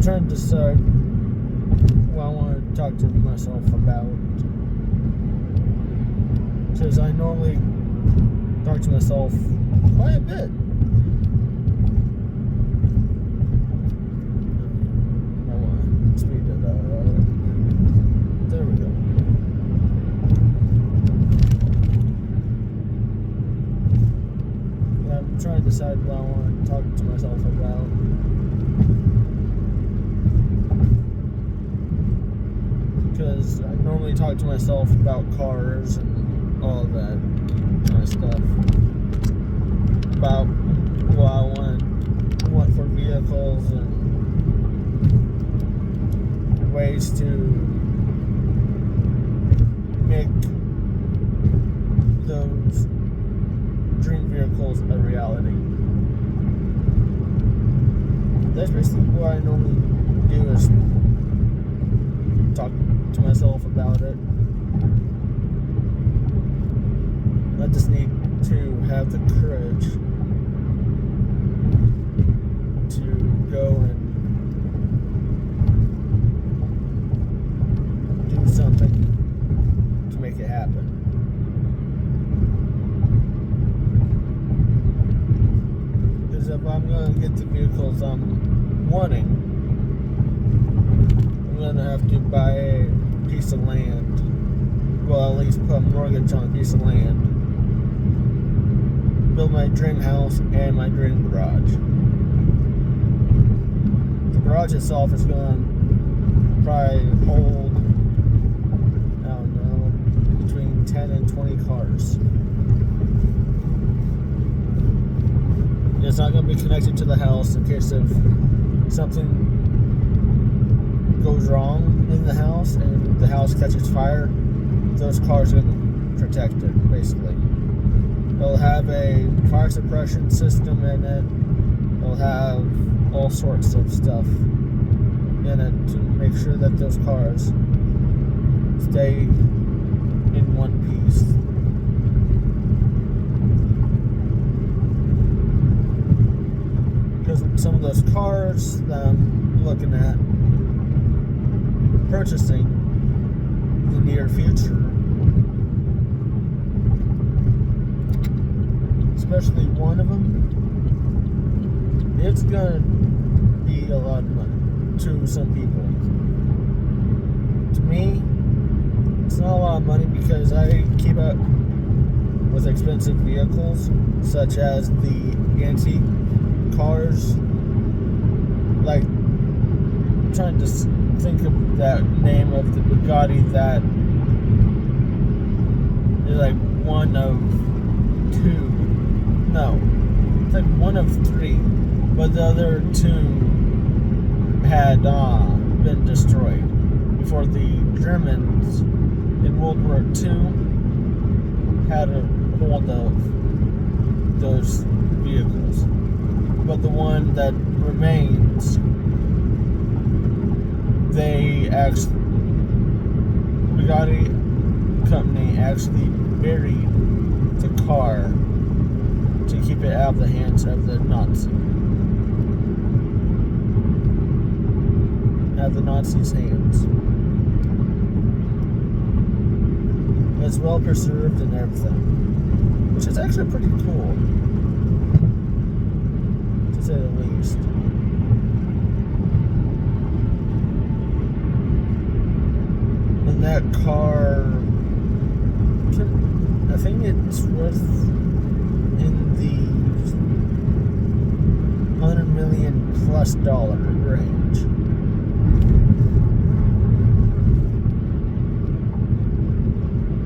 trying to decide what I want to talk to myself about. Because I normally talk to myself quite a bit. I want to speed it up. There we go. I'm trying to decide what I want to talk to myself about. Because I normally talk to myself about cars and all of that kind of stuff. About what I want for vehicles and ways to make those dream vehicles a reality. That's basically what I normally do, is talk to myself about it. I just need to have the courage to go and do something to make it happen. Because if I'm going to get the vehicles I'm wanting, I'm going to have to buy a piece of land. Well, at least put a mortgage on a piece of land. Build my dream house and my dream garage. The garage itself is going to probably hold, I don't know, between 10 and 20 cars. It's not going to be connected to the house in case of something goes wrong in the house and the house catches fire. Those cars are going to protect it, basically. It'll have a fire suppression system in it. It'll have all sorts of stuff in it to make sure that those cars stay in one piece. Because some of those cars that I'm looking at purchasing in the near future, especially one of them, it's gonna be a lot of money to some people. To me, it's not a lot of money because I keep up with expensive vehicles, such as the antique cars. Like, I'm trying to think of that name of the Bugatti that is like one of two. No, it's like one of three, but the other two had been destroyed before the Germans in World War II had a hold of those vehicles. But the one that remains, Bugatti company actually buried the car to keep it out of the hands of the Nazis' hands. It's well preserved and everything, which is actually pretty cool, to say the least. And that car, I think it's worth in the $100 million plus range.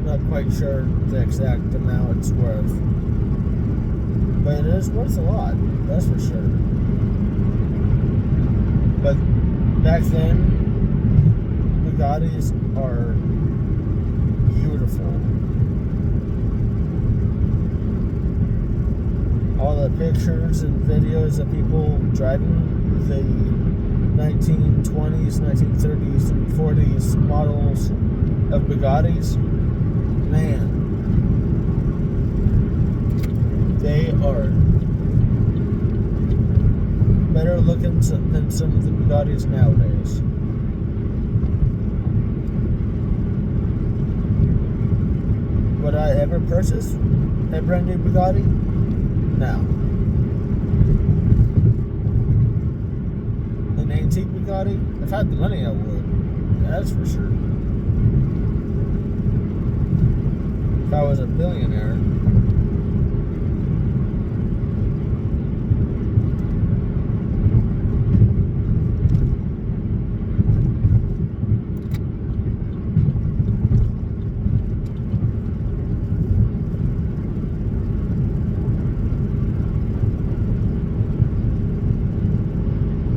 Not quite sure the exact amount it's worth, but it is worth a lot, that's for sure. But back then, Bugattis are beautiful. All the pictures and videos of people driving the 1920s, 1930s, and 40s models of Bugattis, man, they are better looking than some of the Bugattis nowadays. Would I ever purchase a brand new Bugatti? No. An antique Bugatti? If I had the money, I would. That's for sure. If I was a billionaire.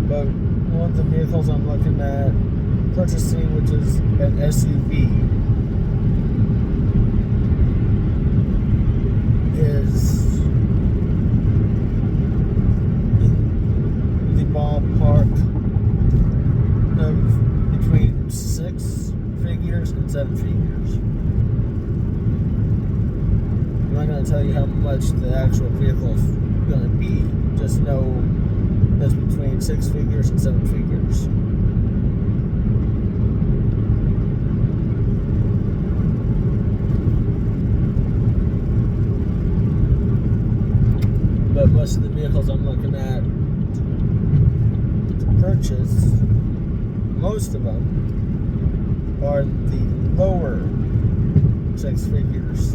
But one of the vehicles I'm looking at purchasing, which is an SUV, is in the ballpark of between 6 figures and 7 figures. I'm not going to tell you how much the actual vehicle is going to be. Just know it's between 6 figures and 7 figures. But most of the vehicles I'm looking at to purchase, most of them are in the lower 6 figures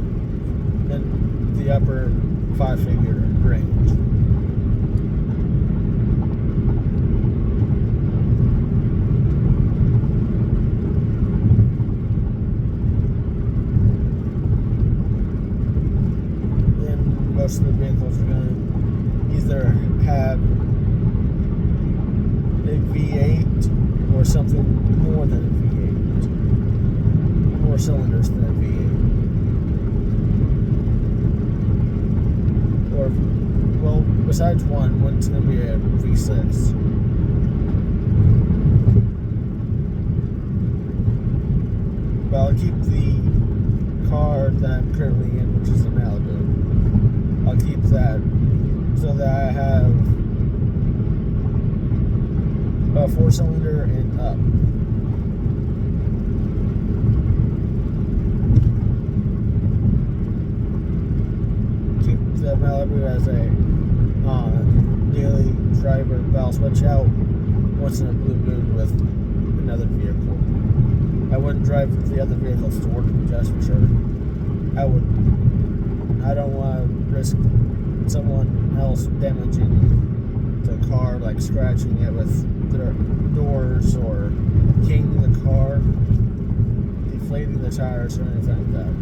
and the upper 5-figure range. Most of the vehicles are going to either have a V8 or something more than a V8. More cylinders than a V8. Or, well, besides one's going to be a V6. But I'll keep the car that I'm currently in, which is a Malibu. I'll keep that so that I have a 4-cylinder and up. Keep the Malibu as a daily driver, but I'll switch out once in a blue moon with another vehicle. I wouldn't drive the other vehicles to work, that's for sure. I don't want to risk someone else damaging the car, like scratching it with their doors or keying the car, deflating the tires or anything like that.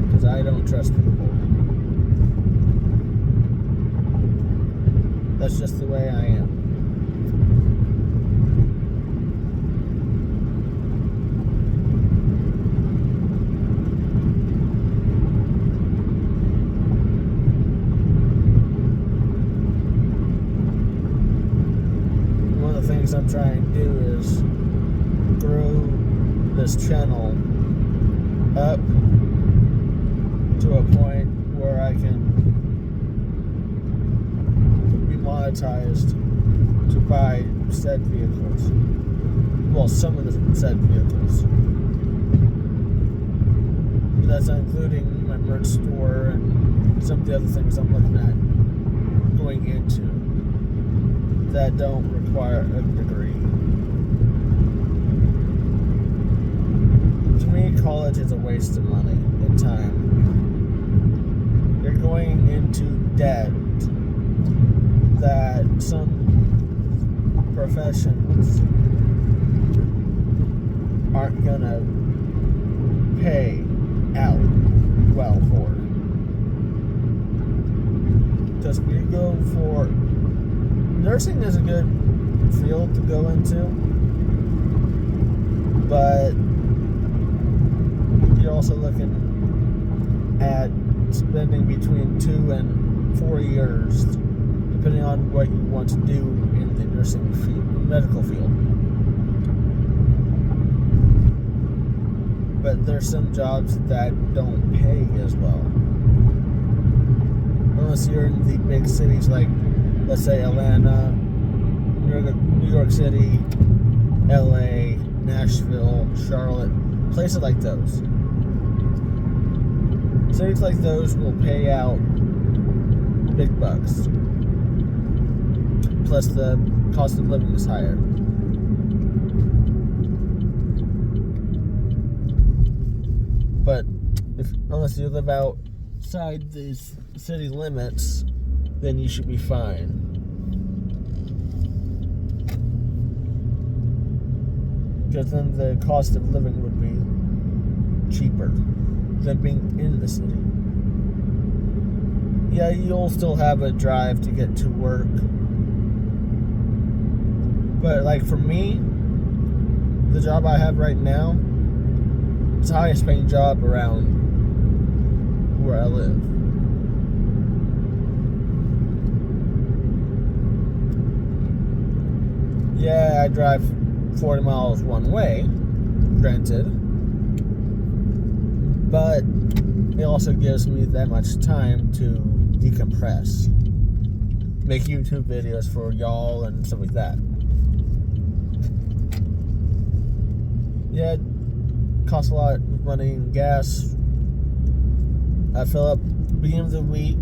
Because I don't trust people. That's just the way I am. I'm trying to do is grow this channel up to a point where I can be monetized to buy said vehicles. Well, some of the said vehicles. But that's not including my merch store and some of the other things I'm looking at going into that don't require a degree. To me, college is a waste of money and time. You're going into debt that some professions aren't gonna pay out well for. Because we go for nursing is a good field to go into, but you're also looking at spending between 2 and 4 years, depending on what you want to do in the nursing field, medical field. But there's some jobs that don't pay as well. unless you're in the big cities like, let's say, Atlanta, New York City, LA, Nashville, Charlotte, places like those. Cities like those will pay out big bucks. Plus the cost of living is higher. But unless you live outside these city limits, then you should be fine. Because then the cost of living would be cheaper than being in the city. Yeah, you'll still have a drive to get to work. But like for me, the job I have right now, it's the highest paying job around where I live. Yeah, I drive 40 miles one way, granted, but it also gives me that much time to decompress, make YouTube videos for y'all and stuff like that. Yeah, it costs a lot of money in gas. I fill up beginning of the week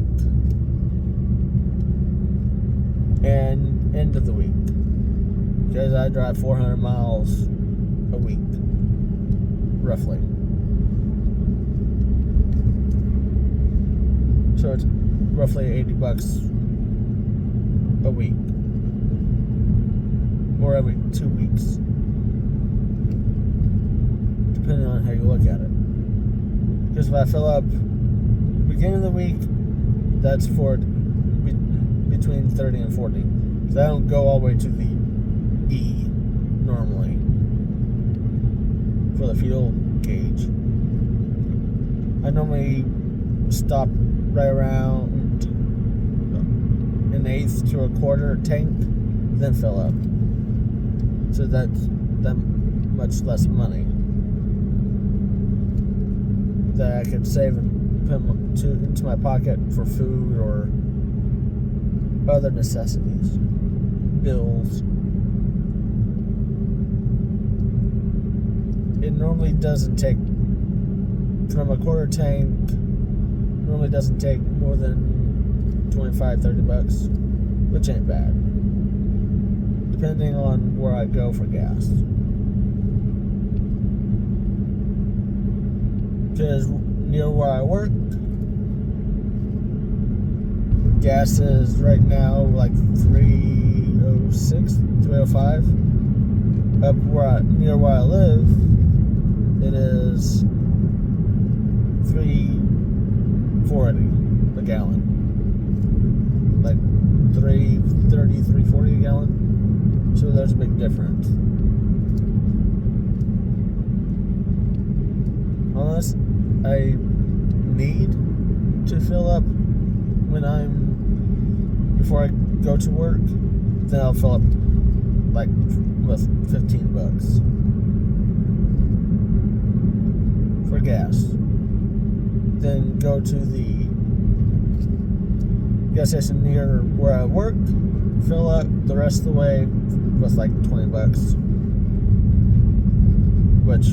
and end of the week, because I drive 400 miles a week, roughly. So it's roughly $80 a week, or every 2 weeks, depending on how you look at it. Because if I fill up beginning of the week, that's for between 30 and 40. Because I don't go all the way to the E normally for the fuel gauge. I normally stop right around an eighth to a quarter tank, then fill up. So that's that much less money that I could save and put into my pocket for food or other necessities, bills. It normally doesn't take, from a quarter tank, normally doesn't take more than $25-$30, which ain't bad, depending on where I go for gas. Because near where I work, gas is right now like $3.06, $3.05. Up near where I live, it is $3.40 a gallon. Like $3.30, $3.40 a gallon. So there's a big difference. Unless I need to fill up before I go to work, then I'll fill up like with $15 for gas. Then go to the gas station near where I work, fill up the rest of the way with like $20, which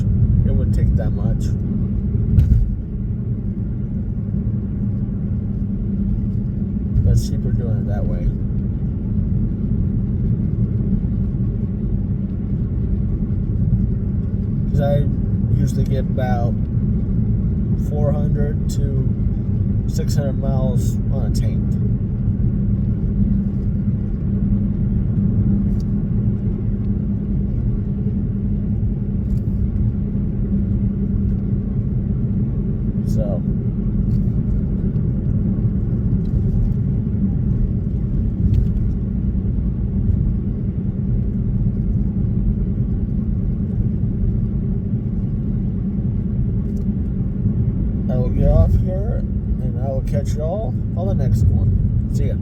it wouldn't take that much. But it's cheaper doing it that way. Because I usually get about 400 to 600 miles on a tank. So I will get off here, and I will catch y'all on the next one. See ya.